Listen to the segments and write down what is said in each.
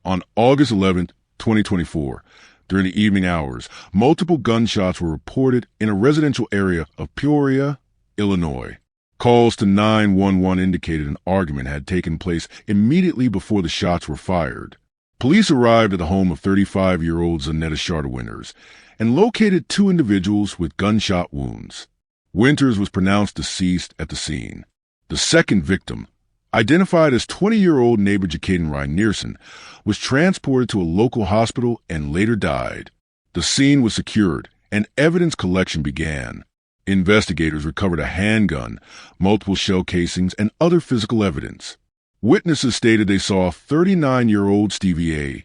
On August 11th, 2024, during the evening hours, multiple gunshots were reported in a residential area of Peoria, Illinois. Calls to 911 indicated an argument had taken place immediately before the shots were fired. Police arrived at the home of 35-year-old Zaneta Shar'dé Winters and located two individuals with gunshot wounds. Winters was pronounced deceased at the scene. The second victim, identified as 20-year-old neighbor Jakaiden Rynearson, was transported to a local hospital and later died. The scene was secured and evidence collection began. Investigators recovered a handgun, multiple shell casings, and other physical evidence. Witnesses stated they saw 39-year-old Stevie A,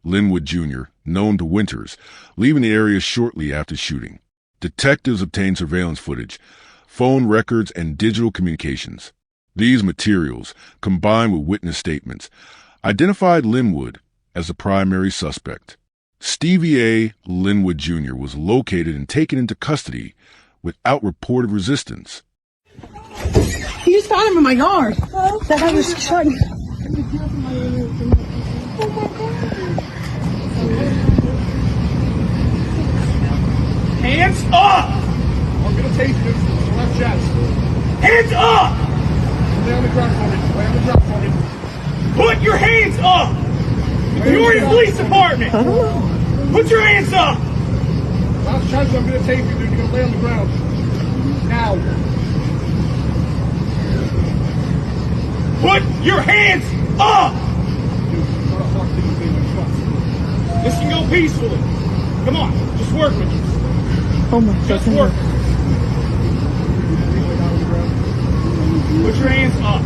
Linwood Jr, known to Winters, leaving the area shortly after shooting. Detectives obtained surveillance footage, phone records, and digital communications. These materials, combined with witness statements, identified Linwood as the primary suspect. Stevie A, Linwood Jr, was located and taken into custody without reported resistance. You just found him in my yard. That I was trying. Hands up! I'm gonna take you to the left chest. Hands up! Lay on the ground for me. Lay on the ground for me. Put your hands up! Peoria Police Department! I don't know. Put your hands up! Last chance I'm gonna take you, dude. You're gonna lay on the ground. Now. Put your hands up! This can go peacefully. Come on, just work with you. Oh my God. Just work. Put your hands up.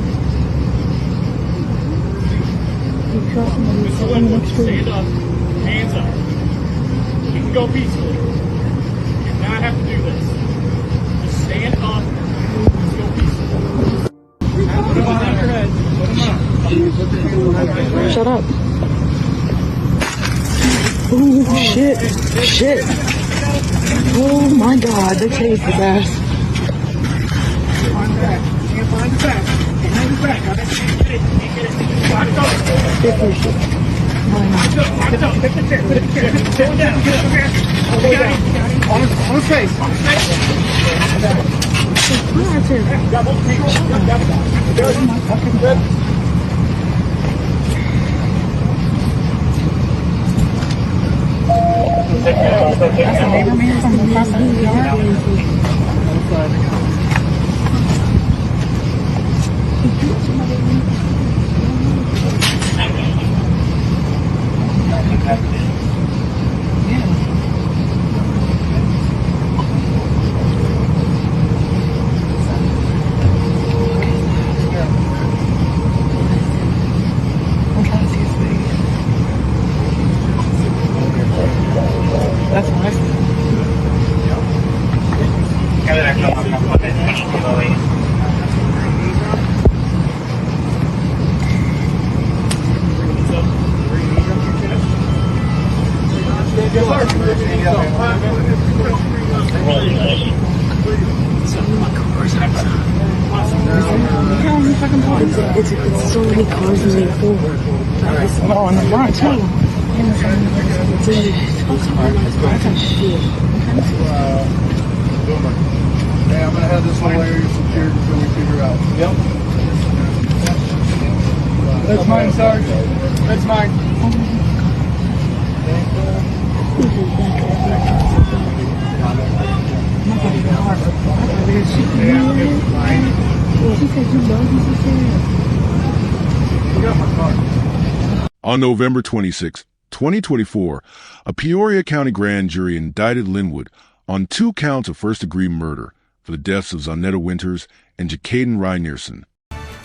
Mr. Linwood, stand up. Hands up. You can go peacefully. You do not have to do this. Just stand up. Let's go peacefully. Shut up. Oh shit. Shit. Oh my God, they tased his ass. Find the back. Find the back. Get your shit. Take the chair. Take the chair. Sit down. On his face. Got both feet. Good. That's a neighbor man from across the yard. That's nice. It's so many cars moving forward. Oh, on the front too. Hey, I'm gonna have this whole area secured until we figure out. Yep. That's mine, Sergeant. That's mine. On November 26, 2024, a Peoria County grand jury indicted Linwood on 2 counts of first-degree murder for the deaths of Zaneta Winters and Jakaiden Rynearson.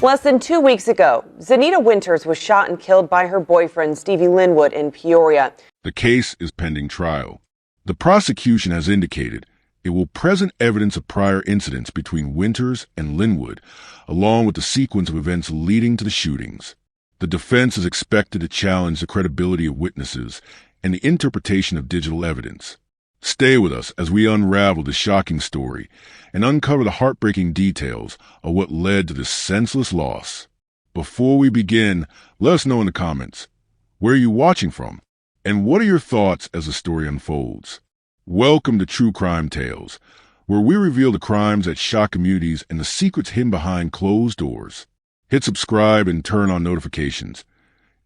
Less than 2 weeks ago, Zaneta Winters was shot and killed by her boyfriend, Stevie Linwood, in Peoria. The case is pending trial. The prosecution has indicated it will present evidence of prior incidents between Winters and Linwood, along with the sequence of events leading to the shootings. The defense is expected to challenge the credibility of witnesses and the interpretation of digital evidence. Stay with us as we unravel the shocking story and uncover the heartbreaking details of what led to this senseless loss. Before we begin, let us know in the comments, Where are you watching from? And what are your thoughts as the story unfolds? Welcome to True Crime Tales, where we reveal the crimes that shock communities and the secrets hidden behind closed doors. Hit subscribe and turn on notifications.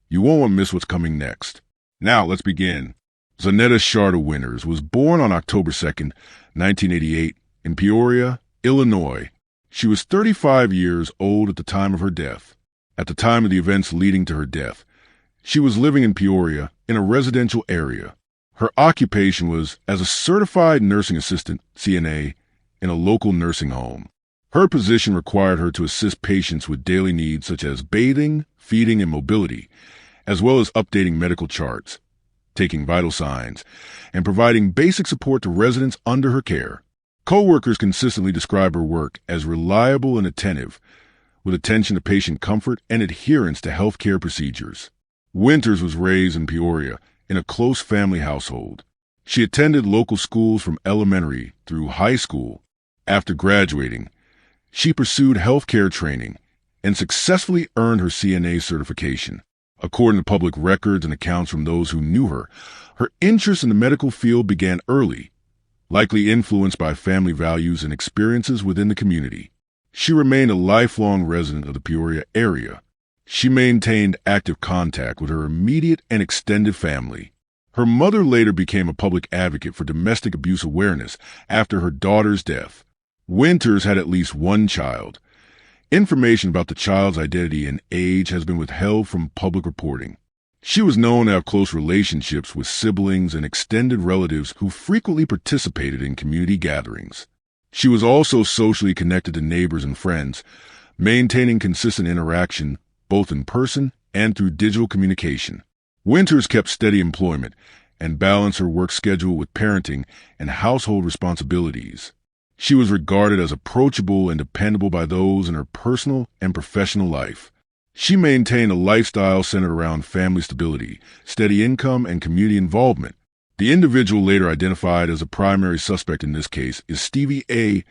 You won't want to miss what's coming next. Now, let's begin. Zaneta Shar'dé Winters was born on October 2nd, 1988, in Peoria, Illinois. She was 35 years old at the time of her death. At the time of the events leading to her death, she was living in Peoria in a residential area. Her occupation was as a certified nursing assistant, CNA, in a local nursing home. Her position required her to assist patients with daily needs such as bathing, feeding, and mobility, as well as updating medical charts, taking vital signs, and providing basic support to residents under her care. Co-workers consistently describe her work as reliable and attentive, with attention to patient comfort and adherence to healthcare procedures. Winters was raised in Peoria in a close family household. She attended local schools from elementary through high school. After graduating, she pursued healthcare training and successfully earned her CNA certification. According to public records and accounts from those who knew her, her interest in the medical field began early, likely influenced by family values and experiences within the community. She remained a lifelong resident of the Peoria area. She maintained active contact with her immediate and extended family. Her mother later became a public advocate for domestic abuse awareness after her daughter's death. Winters had at least one child. Information about the child's identity and age has been withheld from public reporting. She was known to have close relationships with siblings and extended relatives who frequently participated in community gatherings. She was also socially connected to neighbors and friends, maintaining consistent interaction both in person and through digital communication. Winters kept steady employment and balanced her work schedule with parenting and household responsibilities. She was regarded as approachable and dependable by those in her personal and professional life. She maintained a lifestyle centered around family stability, steady income, and community involvement. The individual later identified as a primary suspect in this case is Stevie A.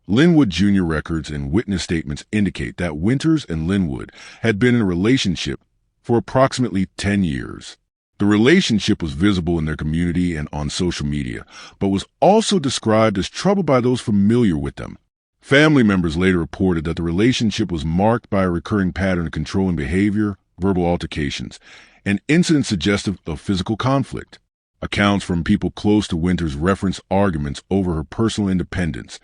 Linwood Jr. records and witness statements indicate that Winters and Linwood had been in a relationship for approximately 10 years. The relationship was visible in their community and on social media, but was also described as troubled by those familiar with them. Family members later reported that the relationship was marked by a recurring pattern of controlling behavior, verbal altercations, and incidents suggestive of physical conflict. Accounts from people close to Winters reference arguments over her personal independence,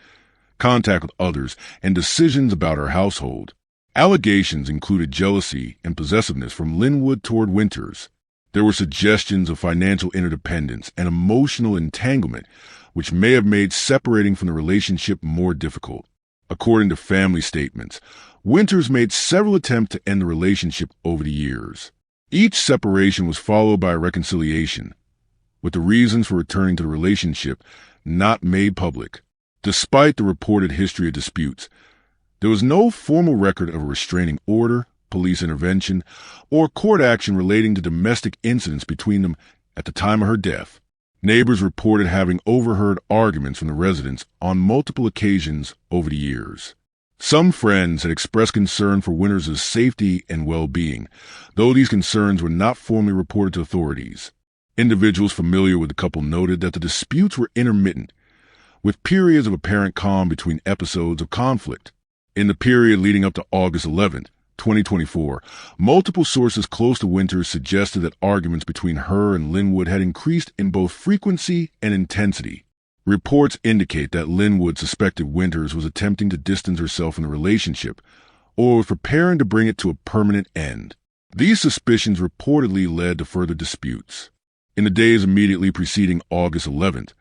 contact with others, and decisions about her household. Allegations included jealousy and possessiveness from Linwood toward Winters. There were suggestions of financial interdependence and emotional entanglement, which may have made separating from the relationship more difficult. According to family statements, Winters made several attempts to end the relationship over the years. Each separation was followed by a reconciliation, with the reasons for returning to the relationship not made public. Despite the reported history of disputes, there was no formal record of a restraining order, police intervention, or court action relating to domestic incidents between them at the time of her death. Neighbors reported having overheard arguments from the residents on multiple occasions over the years. Some friends had expressed concern for Winters' safety and well-being, though these concerns were not formally reported to authorities. Individuals familiar with the couple noted that the disputes were intermittent, with periods of apparent calm between episodes of conflict. In the period leading up to August 11, 2024, multiple sources close to Winters suggested that arguments between her and Linwood had increased in both frequency and intensity. Reports indicate that Linwood suspected Winters was attempting to distance herself from the relationship or was preparing to bring it to a permanent end. These suspicions reportedly led to further disputes. In the days immediately preceding August 11th,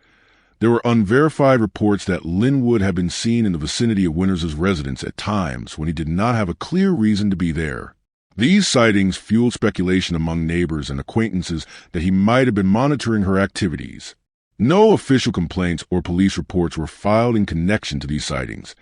there were unverified reports that Linwood had been seen in the vicinity of Winters' residence at times when he did not have a clear reason to be there. These sightings fueled speculation among neighbors and acquaintances that he might have been monitoring her activities. No official complaints or police reports were filed in connection to these sightings,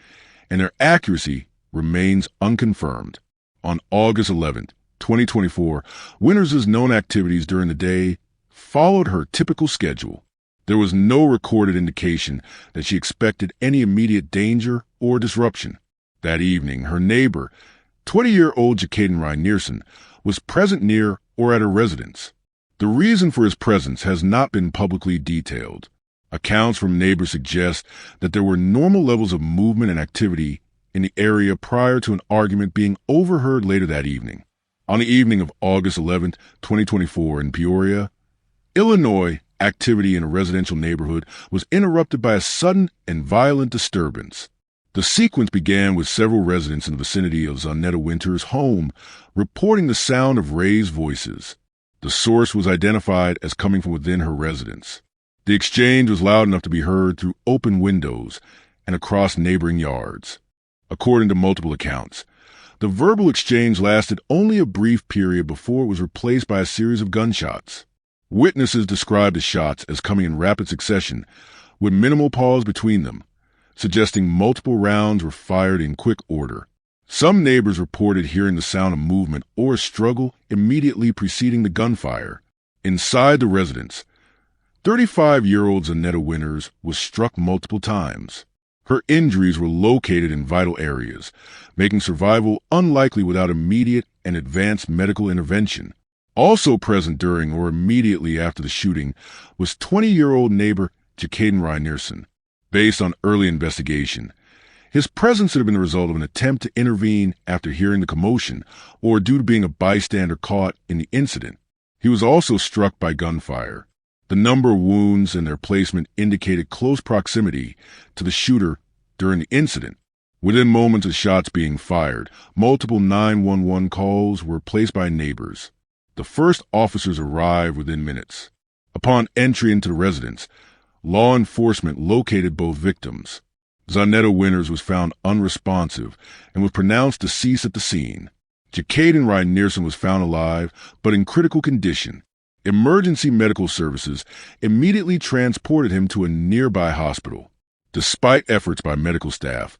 and their accuracy remains unconfirmed. On August 11, 2024, Winters' known activities during the day followed her typical schedule. There was no recorded indication that she expected any immediate danger or disruption. That evening, her neighbor, 20-year-old Jakaiden Rynearson, was present near or at her residence. The reason for his presence has not been publicly detailed. Accounts from neighbors suggest that there were normal levels of movement and activity in the area prior to an argument being overheard later that evening. On the evening of August 11, 2024, in Peoria, Illinois, activity in a residential neighborhood was interrupted by a sudden and violent disturbance. The sequence began with several residents in the vicinity of Zaneta Winters' home reporting the sound of raised voices. The source was identified as coming from within her residence. The exchange was loud enough to be heard through open windows and across neighboring yards. According to multiple accounts, the verbal exchange lasted only a brief period before it was replaced by a series of gunshots. Witnesses described the shots as coming in rapid succession, with minimal pause between them, suggesting multiple rounds were fired in quick order. Some neighbors reported hearing the sound of movement or struggle immediately preceding the gunfire. Inside the residence, 35-year-old Zaneta Winters was struck multiple times. Her injuries were located in vital areas, making survival unlikely without immediate and advanced medical intervention. Also present during or immediately after the shooting was 20-year-old neighbor Jakaiden Rynearson. Based on early investigation, his presence had been the result of an attempt to intervene after hearing the commotion or due to being a bystander caught in the incident. He was also struck by gunfire. The number of wounds and their placement indicated close proximity to the shooter during the incident. Within moments of shots being fired, multiple 911 calls were placed by neighbors. The first officers arrived within minutes. Upon entry into the residence, law enforcement located both victims. Zaneta Winters was found unresponsive and was pronounced deceased at the scene. Jakaiden Rynearson was found alive, but in critical condition. Emergency medical services immediately transported him to a nearby hospital. Despite efforts by medical staff,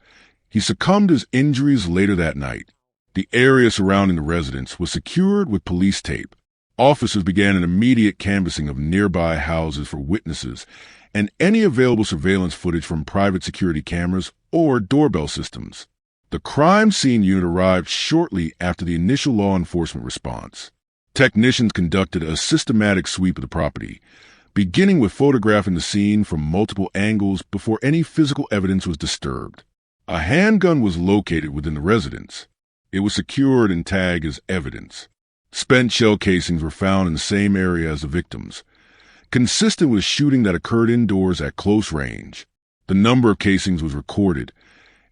he succumbed to his injuries later that night. The area surrounding the residence was secured with police tape. Officers began an immediate canvassing of nearby houses for witnesses and any available surveillance footage from private security cameras or doorbell systems. The crime scene unit arrived shortly after the initial law enforcement response. Technicians conducted a systematic sweep of the property, beginning with photographing the scene from multiple angles before any physical evidence was disturbed. A handgun was located within the residence. It was secured and tagged as evidence. Spent shell casings were found in the same area as the victims, consistent with shooting that occurred indoors at close range. The number of casings was recorded,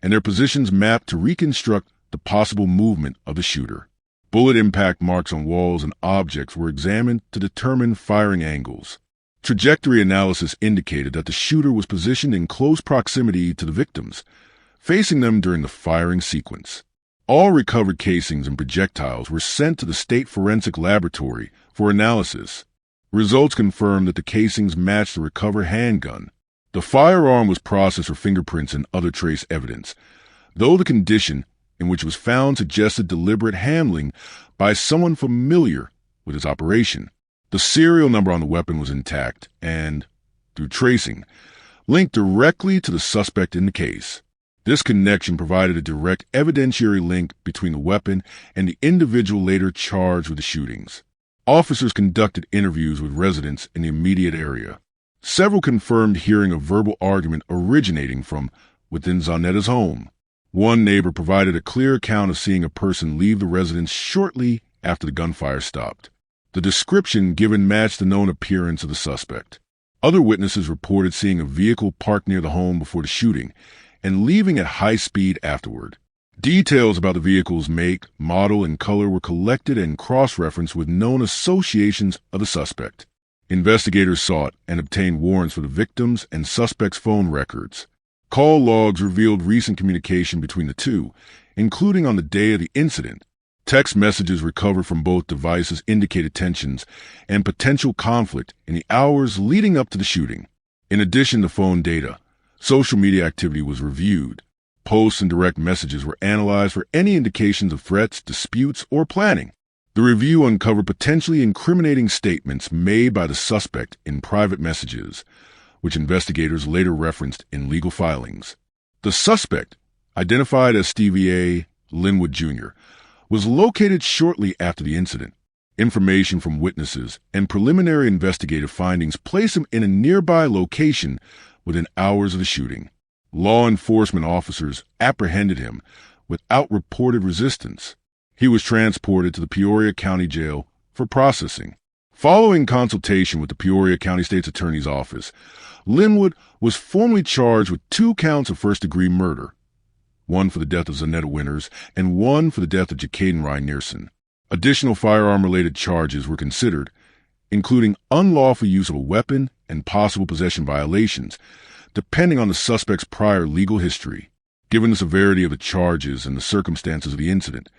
and their positions mapped to reconstruct the possible movement of the shooter. Bullet impact marks on walls and objects were examined to determine firing angles. Trajectory analysis indicated that the shooter was positioned in close proximity to the victims, facing them during the firing sequence. All recovered casings and projectiles were sent to the State Forensic Laboratory for analysis. Results confirmed that the casings matched the recovered handgun. The firearm was processed for fingerprints and other trace evidence, though the condition in which it was found suggested deliberate handling by someone familiar with its operation. The serial number on the weapon was intact and, through tracing, linked directly to the suspect in the case. This connection provided a direct evidentiary link between the weapon and the individual later charged with the shootings. Officers conducted interviews with residents in the immediate area. Several confirmed hearing a verbal argument originating from within Zaneta's home. One neighbor provided a clear account of seeing a person leave the residence shortly after the gunfire stopped. The description given matched the known appearance of the suspect. Other witnesses reported seeing a vehicle parked near the home before the shooting and leaving at high speed afterward. Details about the vehicle's make, model, and color were collected and cross-referenced with known associations of the suspect. Investigators sought and obtained warrants for the victims and suspect's phone records. Call logs revealed recent communication between the two, including on the day of the incident. Text messages recovered from both devices indicated tensions and potential conflict in the hours leading up to the shooting. In addition to phone data, social media activity was reviewed. Posts and direct messages were analyzed for any indications of threats, disputes, or planning. The review uncovered potentially incriminating statements made by the suspect in private messages, which investigators later referenced in legal filings. The suspect, identified as Stevie A, Linwood Jr., was located shortly after the incident. Information from witnesses and preliminary investigative findings place him in a nearby location within hours of the shooting. Law enforcement officers apprehended him without reported resistance. He was transported to the Peoria County Jail for processing. Following consultation with the Peoria County State's Attorney's Office, Linwood was formally charged with 2 counts of first-degree murder, one for the death of Zaneta Winters and one for the death of Jakaiden Rynearson. Additional firearm-related charges were considered, including unlawful use of a weapon and possible possession violations, depending on the suspect's prior legal history. Given the severity of the charges and the circumstances of the incident,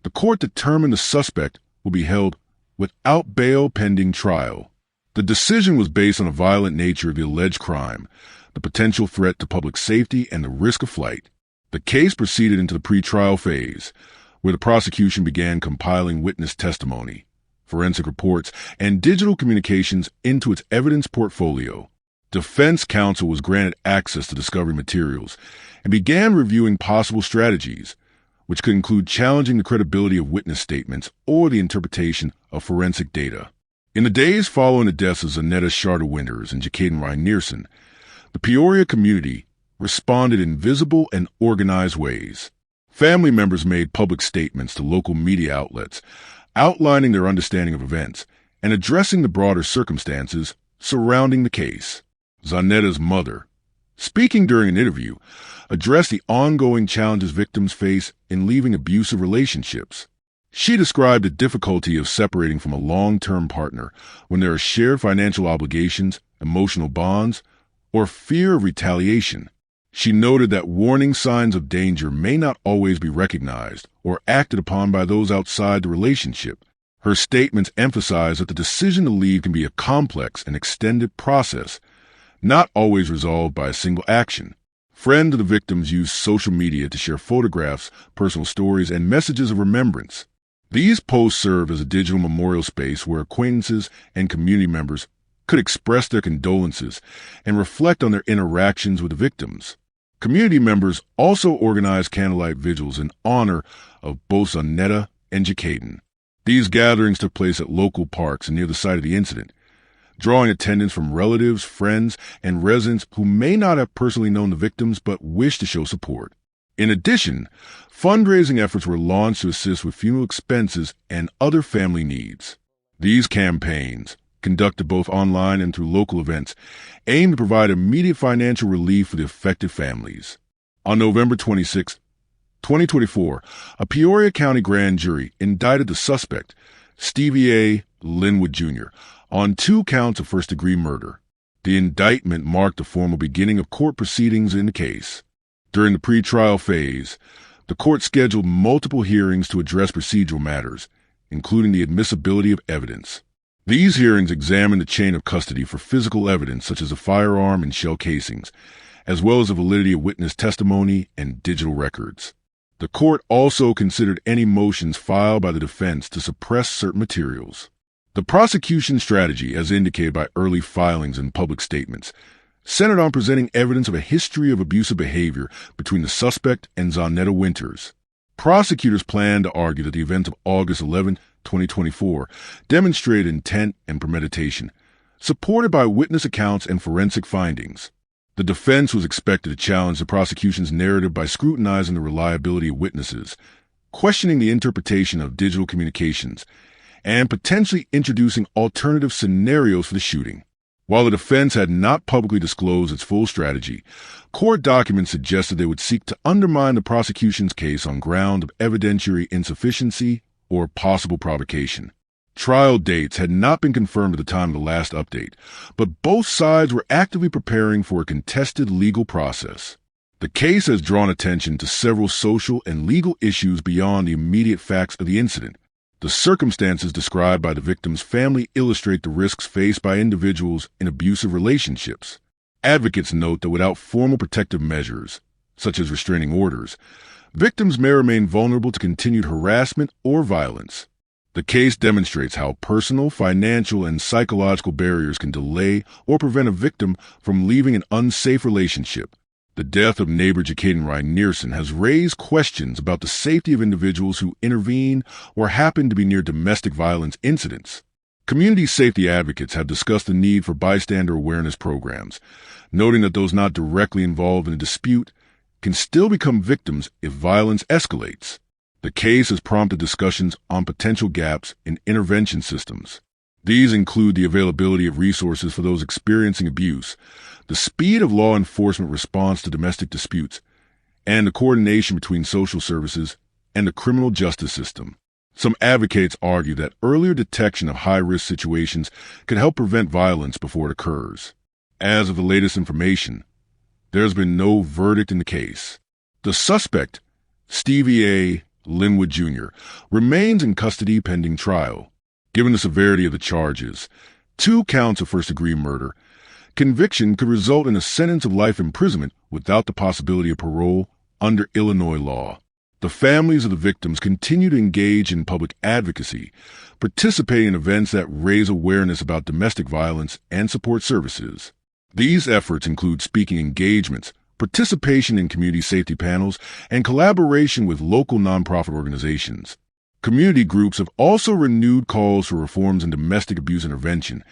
the court determined the suspect will be held without bail pending trial. The decision was based on the violent nature of the alleged crime, the potential threat to public safety, and the risk of flight. The case proceeded into the pretrial phase, where the prosecution began compiling witness testimony, forensic reports, and digital communications into its evidence portfolio. Defense counsel was granted access to discovery materials and began reviewing possible strategies, which could include challenging the credibility of witness statements or the interpretation of forensic data. In the days following the deaths of Zaneta Shar'dé Winters and Jakaiden Rynearson, the Peoria community responded in visible and organized ways. Family members made public statements to local media outlets, outlining their understanding of events and addressing the broader circumstances surrounding the case. Zaneta's mother, speaking during an interview, addressed the ongoing challenges victims face in leaving abusive relationships. She described the difficulty of separating from a long-term partner when there are shared financial obligations, emotional bonds, or fear of retaliation. She noted that warning signs of danger may not always be recognized or acted upon by those outside the relationship. Her statements emphasized that the decision to leave can be a complex and extended process, not always resolved by a single action. Friends of the victims used social media to share photographs, personal stories, and messages of remembrance. These posts served as a digital memorial space where acquaintances and community members could express their condolences and reflect on their interactions with the victims. Community members also organized candlelight vigils in honor of both Zaneta and Jakaiden. These gatherings took place at local parks near the site of the incident, drawing attendance from relatives, friends, and residents who may not have personally known the victims but wished to show support. In addition, fundraising efforts were launched to assist with funeral expenses and other family needs. These campaigns, conducted both online and through local events, aimed to provide immediate financial relief for the affected families. On November 26, 2024, a Peoria County grand jury indicted the suspect, Stevie A. Linwood Jr., on 2 counts of first-degree murder. The indictment marked the formal beginning of court proceedings in the case. During the pretrial phase, the court scheduled multiple hearings to address procedural matters, including the admissibility of evidence. These hearings examined the chain of custody for physical evidence such as a firearm and shell casings, as well as the validity of witness testimony and digital records. The court also considered any motions filed by the defense to suppress certain materials. The prosecution strategy, as indicated by early filings and public statements, centered on presenting evidence of a history of abusive behavior between the suspect and Zaneta Winters. Prosecutors planned to argue that the events of August 11, 2024 demonstrated intent and premeditation, supported by witness accounts and forensic findings. The defense was expected to challenge the prosecution's narrative by scrutinizing the reliability of witnesses, questioning the interpretation of digital communications, and potentially introducing alternative scenarios for the shooting. While the defense had not publicly disclosed its full strategy, court documents suggested they would seek to undermine the prosecution's case on ground of evidentiary insufficiency or possible provocation. Trial dates had not been confirmed at the time of the last update, but both sides were actively preparing for a contested legal process. The case has drawn attention to several social and legal issues beyond the immediate facts of the incident. The circumstances described by the victim's family illustrate the risks faced by individuals in abusive relationships. Advocates note that without formal protective measures, such as restraining orders, victims may remain vulnerable to continued harassment or violence. The case demonstrates how personal, financial, and psychological barriers can delay or prevent a victim from leaving an unsafe relationship. The death of neighbor Jakaiden Rynearson has raised questions about the safety of individuals who intervene or happen to be near domestic violence incidents. Community safety advocates have discussed the need for bystander awareness programs, noting that those not directly involved in a dispute can still become victims if violence escalates. The case has prompted discussions on potential gaps in intervention systems. These include the availability of resources for those experiencing abuse, the speed of law enforcement response to domestic disputes, and the coordination between social services and the criminal justice system. Some advocates argue that earlier detection of high-risk situations could help prevent violence before it occurs. As of the latest information, there has been no verdict in the case. The suspect, Stevie A, Linwood Jr., remains in custody pending trial. Given the severity of the charges, 2 counts of first-degree murder, conviction could result in a sentence of life imprisonment without the possibility of parole under Illinois law. The families of the victims continue to engage in public advocacy, participating in events that raise awareness about domestic violence and support services. These efforts include speaking engagements, participation in community safety panels, and collaboration with local nonprofit organizations. Community groups have also renewed calls for reforms in domestic abuse intervention,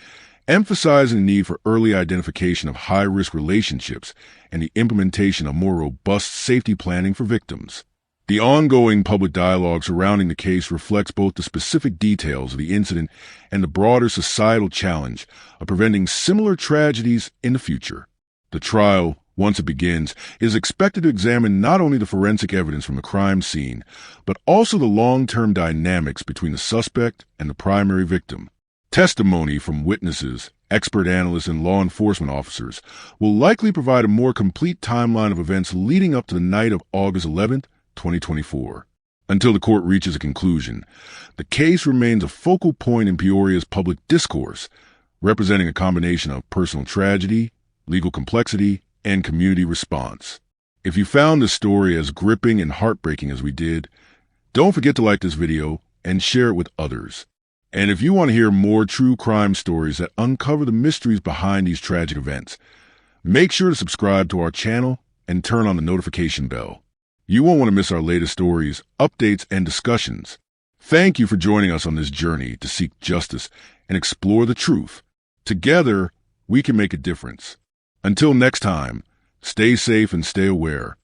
emphasizing the need for early identification of high-risk relationships and the implementation of more robust safety planning for victims. The ongoing public dialogue surrounding the case reflects both the specific details of the incident and the broader societal challenge of preventing similar tragedies in the future. The trial, once it begins, is expected to examine not only the forensic evidence from the crime scene, but also the long-term dynamics between the suspect and the primary victim. Testimony from witnesses, expert analysts, and law enforcement officers will likely provide a more complete timeline of events leading up to the night of August 11th, 2024. Until the court reaches a conclusion, the case remains a focal point in Peoria's public discourse, representing a combination of personal tragedy, legal complexity, and community response. If you found this story as gripping and heartbreaking as we did, don't forget to like this video and share it with others. And if you want to hear more true crime stories that uncover the mysteries behind these tragic events, make sure to subscribe to our channel and turn on the notification bell. You won't want to miss our latest stories, updates, and discussions. Thank you for joining us on this journey to seek justice and explore the truth. Together, we can make a difference. Until next time, stay safe and stay aware.